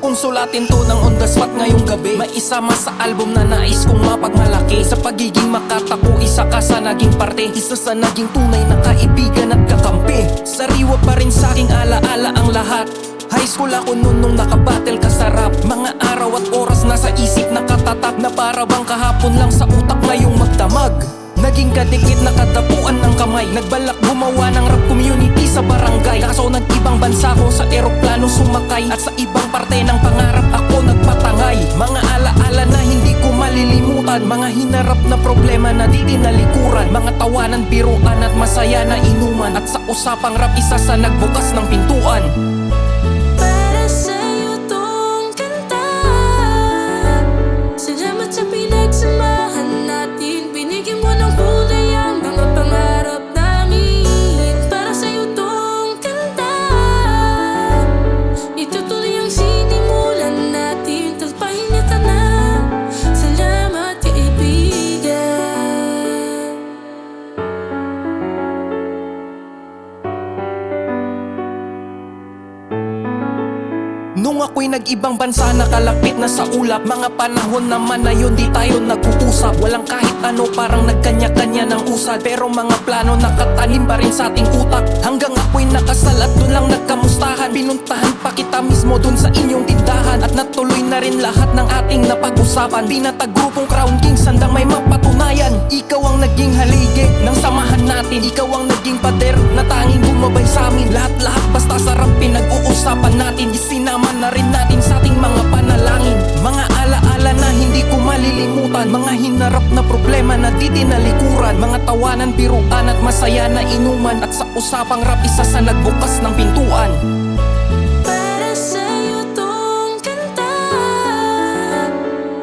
kong sulatin to ng on the spot ngayong gabi. May isama sa album na nais kong mapagmalaki. Sa pagiging makatako, isa ka sa naging parte. Isa sa naging tunay na kaibigan at kakampi. Sariwa pa rin sa aking alaala ang lahat. High school ako noon nung nakabattle ka sa rap. Mga araw at oras nasa isip nakatatak na para bang kahapon lang sa utak ngayong magdamag. Naging kadikit na kadapuan ng kamay. Nagbalak gumawa ng rap community sa barangay. Kaso nag-ibang bansa ko sa eroplano sumakay. At sa ibang parte ng pangarap ako nagpatangay. Mga alaala na hindi ko malilimutan. Mga hinarap na problema na di tinalikuran. Mga tawanan, biruan at masaya na inuman. At sa usapang rap isa sa nagbukas ng pintuan. Para sa'yo tong kanta. Salamat sa pinagsamahan natin. Binigyan mo ng kulay ang mga pangarap namin. Para sa'yo tong kanta. Itutuloy ang sinimulan natin. Talpahin niya ka na. Salamat kaibigan. Nung ako'y nag-ibang bansa nakalapit na sa ulap. Mga panahon naman na yun di tayo nag-uusap. Walang kahit ano parang nagkanya-kanya ng usad. Pero mga plano nakatanim pa rin sa ating utak. Hanggang ako'y nakasal at dun lang nagkamustahan. Pinuntahan pa kita mismo dun sa inyong tindahan. At natuloy na rin lahat ng ating napag-usapan. Pinatagrupong Crown Kings handang may mapatunayan. Ikaw ang naging haligi ng samahan natin. Ikaw ang naging pader na tanging bumabay sa amin. Lahat-lahat basta sarap pinag-uusapan natin. Isinama na rin natin sa ating mga panalangin. Mga alaala na hindi ko malilimutan. Mga hinarap na problema na di tinalikuran. Mga tawanan, biruan at masaya na inuman. At sa usapang rap isa sa nagbukas ng pintuan. Para sa'yo tong kanta.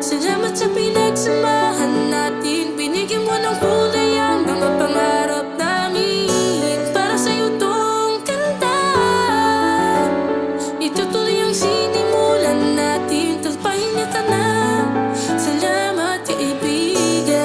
Salamat sa pinagsamahan natin. Binigyan mo ng kulay ang mga pangarap namin. Para sa'yo tong kanta. Itutuloy ang sinimulan natin. Talpahin niya ka na. Salamat kaibigan.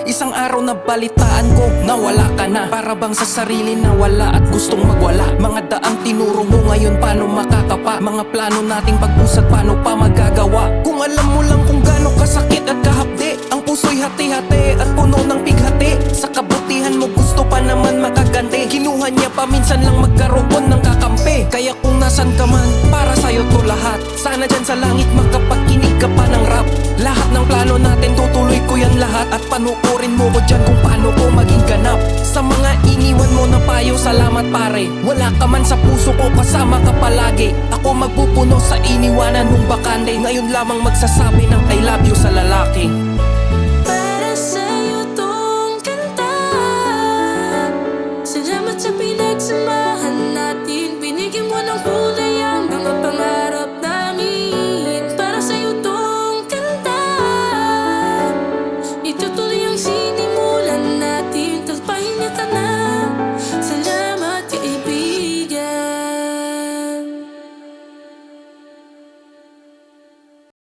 Isang araw na balitaan ko na wala ka na. Para bang sa sarili na wala at gustong magwala. Mga daang tinuro mo ngayon paano makakapa. Mga plano nating pag-usad paano pa magagawa. Kung alam mo lang kung gaano kasakit at kahapde. Ang puso'y hati-hati at puno ng pighati. Sa kabutihan mo gusto pa naman makaganti. Kinuha niya pa minsan lang magkaroon ng kakampi. Kaya kung nasan ka man, para sa'yo to lahat. Sana dyan sa langit makapagkinig ka pa ng rap. Lahat ng plano natin tutuloy ko yan lahat. At panuorin mo ko dyan kung paano ko maging ganap. Sa mga iniwan mo na payo, salamat pare. Wala ka man sa puso ko, kasama ka palagi. Ako magpupuno sa iniwanan mong bakante. Ngayon lamang magsasabi ng I love you sa lalaki. Para sa'yo tong kanta. Salamat sa pinagsamahan.